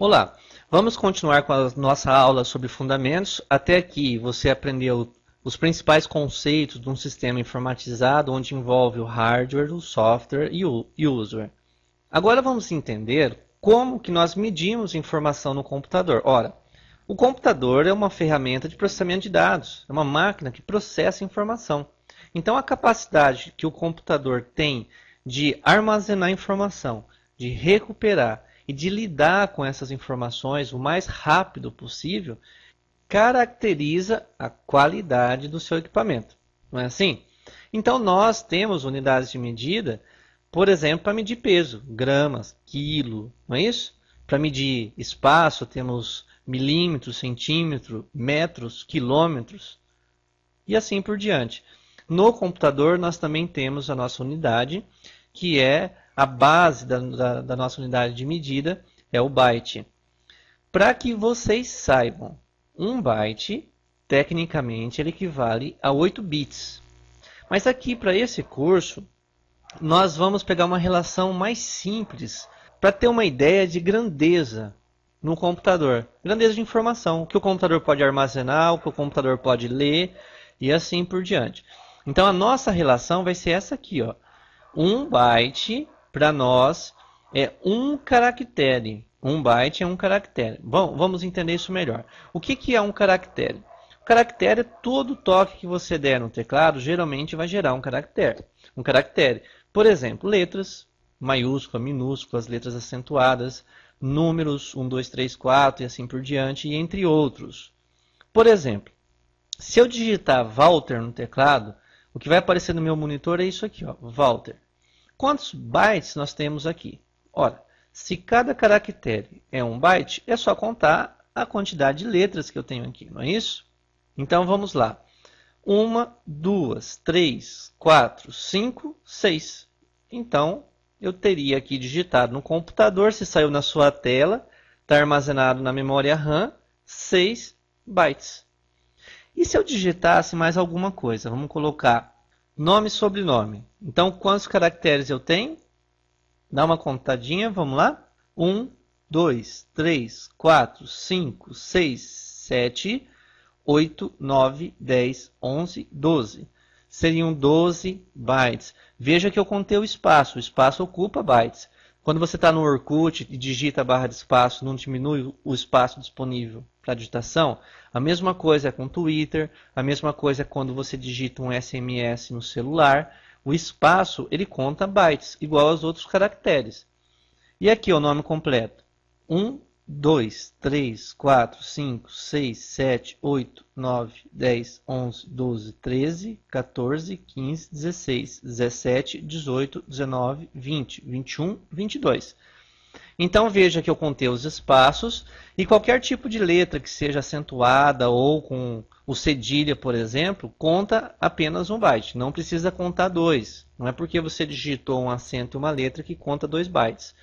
Olá, vamos continuar com a nossa aula sobre fundamentos. Até aqui você aprendeu os principais conceitos de um sistema informatizado onde envolve o hardware, o software e o user. Agora vamos entender como que nós medimos informação no computador. Ora, o computador é uma ferramenta de processamento de dados, é uma máquina que processa informação. Então a capacidade que o computador tem de armazenar informação, de recuperar e de lidar com essas informações o mais rápido possível, caracteriza a qualidade do seu equipamento. Não é assim? Então nós temos unidades de medida, por exemplo, para medir peso, gramas, quilo, não é isso? Para medir espaço, temos milímetros, centímetros, metros, quilômetros e assim por diante. No computador nós também temos a nossa unidade, que é a base da nossa unidade de medida, é o byte. Para que vocês saibam, um byte, tecnicamente, ele equivale a 8 bits. Mas aqui, para esse curso, nós vamos pegar uma relação mais simples para ter uma ideia de grandeza no computador. Grandeza de informação, o que o computador pode armazenar, o que o computador pode ler e assim por diante. Então, a nossa relação vai ser essa aqui, ó. 1 byte, para nós, é um caractere. 1 byte é um caractere. Bom, vamos entender isso melhor. O que é um caractere? O caractere é todo toque que você der no teclado, geralmente vai gerar um caractere. Um caractere. Por exemplo, letras, maiúsculas, minúsculas, letras acentuadas, números 1, 2, 3, 4 e assim por diante, e entre outros. Por exemplo, se eu digitar Walter no teclado, o que vai aparecer no meu monitor é isso aqui, ó, Walter. Quantos bytes nós temos aqui? Ora, se cada caractere é 1 byte, é só contar a quantidade de letras que eu tenho aqui, não é isso? Então vamos lá. 1, 2, 3, 4, 5, 6. Então eu teria aqui digitado no computador, se saiu na sua tela, está armazenado na memória RAM, 6 bytes. E se eu digitasse mais alguma coisa? Vamos colocar nome e sobrenome. Então, quantos caracteres eu tenho? Dá uma contadinha, vamos lá. 1, 2, 3, 4, 5, 6, 7, 8, 9, 10, 11, 12. Seriam 12 bytes. Veja que eu contei o espaço ocupa bytes. Quando você está no Orkut e digita a barra de espaço, não diminui o espaço disponível para digitação? A mesma coisa é com o Twitter, a mesma coisa é quando você digita um SMS no celular. O espaço, ele conta bytes, igual aos outros caracteres. E aqui o nome completo. 1, 2, 3, 4, 5, 6, 7, 8, 9, 10, 11, 12, 13, 14, 15, 16, 17, 18, 19, 20, 21, 22. Então veja que eu contei os espaços e qualquer tipo de letra que seja acentuada ou com o cedilha, por exemplo, conta apenas 1 byte. Não precisa contar 2. Não é porque você digitou um acento e uma letra que conta 2 bytes.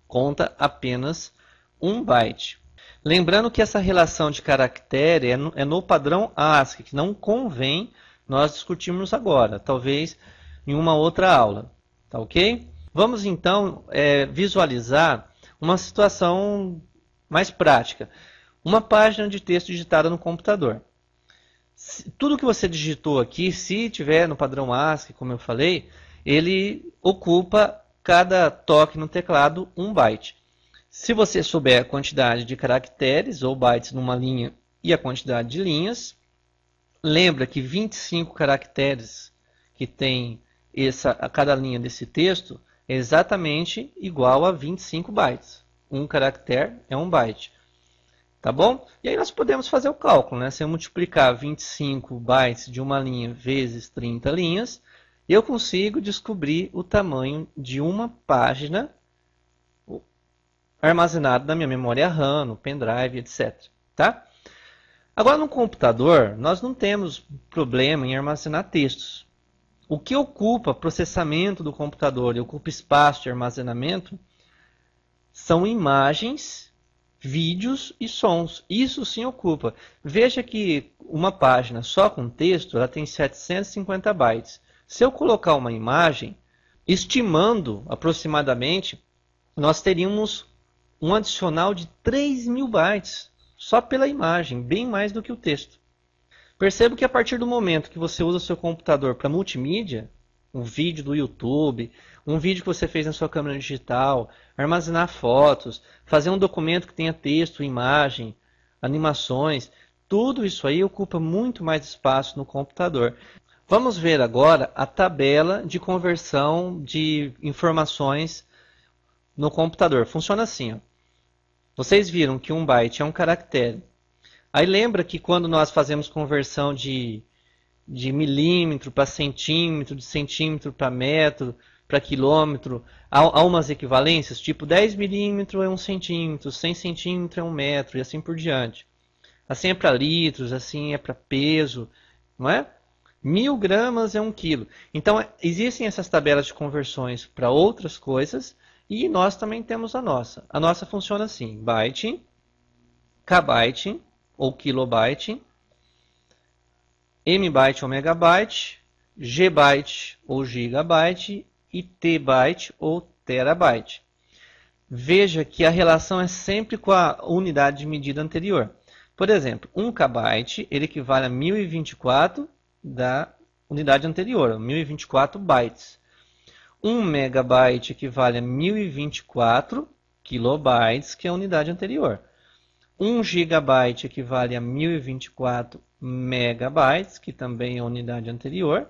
Conta apenas 1 byte. Lembrando que essa relação de caractere é no padrão ASCII, que não convém nós discutirmos agora, talvez em uma outra aula. Tá ok? Vamos então visualizar uma situação mais prática. Uma página de texto digitada no computador. Tudo que você digitou aqui, se tiver no padrão ASCII, como eu falei, ele ocupa cada toque no teclado 1 byte. Se você souber a quantidade de caracteres ou bytes numa linha e a quantidade de linhas, lembra que 25 caracteres que tem a cada linha desse texto é exatamente igual a 25 bytes. Um caractere é 1 byte. Tá bom? E aí nós podemos fazer o cálculo, né? Se eu multiplicar 25 bytes de uma linha vezes 30 linhas, eu consigo descobrir o tamanho de uma página armazenada na minha memória RAM, no pendrive, etc. Tá? Agora, no computador, nós não temos problema em armazenar textos. O que ocupa processamento do computador e ocupa espaço de armazenamento são imagens, vídeos e sons. Isso sim ocupa. Veja que uma página só com texto ela tem 750 bytes. Se eu colocar uma imagem, estimando aproximadamente, nós teríamos um adicional de 3.000 bytes só pela imagem, bem mais do que o texto. Perceba que a partir do momento que você usa o seu computador para multimídia, um vídeo do YouTube, um vídeo que você fez na sua câmera digital, armazenar fotos, fazer um documento que tenha texto, imagem, animações, tudo isso aí ocupa muito mais espaço no computador. Vamos ver agora a tabela de conversão de informações no computador. Funciona assim, ó. Vocês viram que 1 byte é um caractere. Aí lembra que quando nós fazemos conversão de milímetro para centímetro, de centímetro para metro, para quilômetro, há umas equivalências, tipo 10 milímetros é 1 centímetro, 100 centímetros é 1 metro e assim por diante. Assim é para litros, assim é para peso, não é? 1.000 gramas é 1 quilo. Então existem essas tabelas de conversões para outras coisas e nós também temos a nossa. A nossa funciona assim, byte, kbyte ou kilobyte, mbyte ou megabyte, gbyte ou gigabyte e tbyte ou terabyte. Veja que a relação é sempre com a unidade de medida anterior. Por exemplo, 1 kbyte ele equivale a 1024 da unidade anterior, 1024 bytes. 1 megabyte equivale a 1024 kilobytes, que é a unidade anterior. 1 gigabyte equivale a 1024 megabytes, que também é a unidade anterior.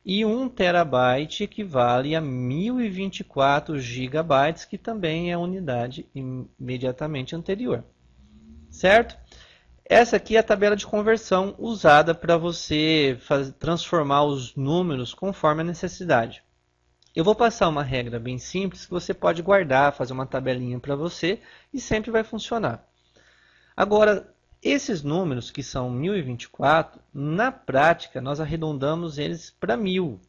E 1 terabyte equivale a 1024 gigabytes, que também é a unidade imediatamente anterior. Certo? Essa aqui é a tabela de conversão usada para você transformar os números conforme a necessidade. Eu vou passar uma regra bem simples que você pode guardar, fazer uma tabelinha para você e sempre vai funcionar. Agora, esses números que são 1024, na prática nós arredondamos eles para 1000.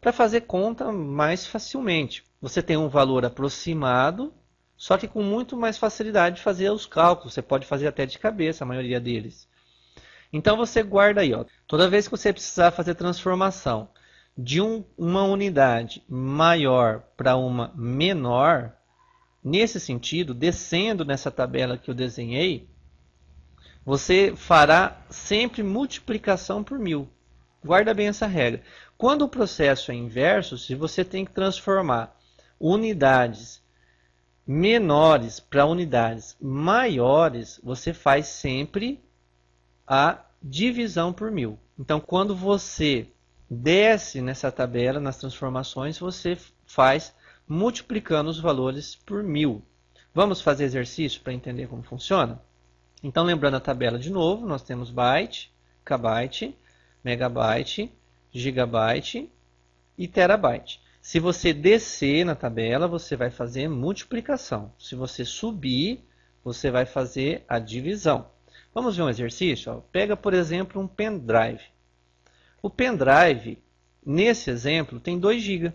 Para fazer conta mais facilmente. Você tem um valor aproximado, só que com muito mais facilidade de fazer os cálculos. Você pode fazer até de cabeça a maioria deles. Então você guarda aí, ó. Toda vez que você precisar fazer transformação de uma unidade maior para uma menor, nesse sentido, descendo nessa tabela que eu desenhei, você fará sempre multiplicação por 1000. Guarda bem essa regra. Quando o processo é inverso, se você tem que transformar unidades menores para unidades maiores, você faz sempre a divisão por 1000. Então, quando você desce nessa tabela, nas transformações, você faz multiplicando os valores por 1000. Vamos fazer exercício para entender como funciona? Então, lembrando a tabela de novo, nós temos byte, kbyte, megabyte, gigabyte e terabyte. Se você descer na tabela, você vai fazer multiplicação. Se você subir, você vai fazer a divisão. Vamos ver um exercício? Ó. Pega, por exemplo, um pendrive. O pendrive, nesse exemplo, tem 2 GB.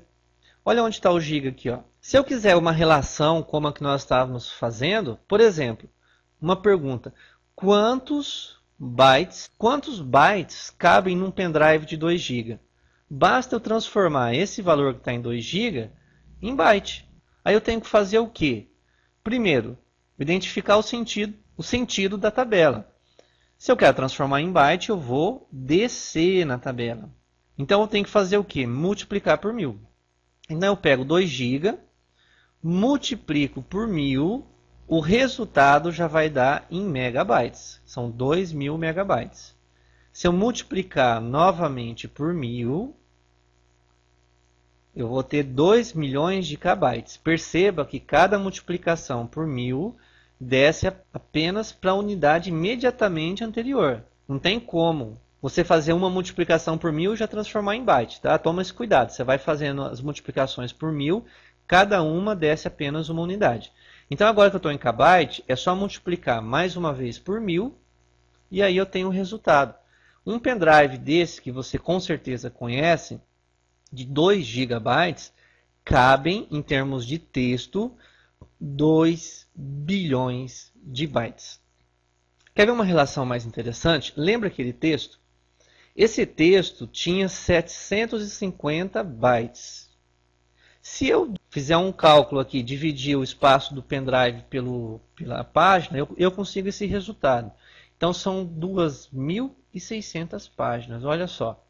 Olha onde está o giga aqui. Ó. Se eu quiser uma relação como a que nós estávamos fazendo, por exemplo, uma pergunta: quantos bytes cabem num pendrive de 2 GB? Basta eu transformar esse valor que está em 2 GB em byte. Aí eu tenho que fazer o quê? Primeiro, identificar o sentido da tabela. Se eu quero transformar em byte, eu vou descer na tabela. Então eu tenho que fazer o quê? Multiplicar por 1000. Então eu pego 2 GB, multiplico por 1000, o resultado já vai dar em megabytes. São 2000 megabytes. Se eu multiplicar novamente por 1000, eu vou ter 2 milhões de kbytes. Perceba que cada multiplicação por 1000 desce apenas para a unidade imediatamente anterior. Não tem como você fazer uma multiplicação por 1000 e já transformar em byte. Tá? Toma esse cuidado. Você vai fazendo as multiplicações por 1000, cada uma desce apenas uma unidade. Então agora que eu estou em kbyte, é só multiplicar mais uma vez por 1000 e aí eu tenho o resultado. Um pendrive desse, que você com certeza conhece, de 2 GB, cabem, em termos de texto, 2 bilhões de bytes. Quer ver uma relação mais interessante? Lembra aquele texto? Esse texto tinha 750 bytes. Se eu fizer um cálculo aqui, dividir o espaço do pendrive pela página, eu consigo esse resultado. Então são 2.600 páginas, olha só.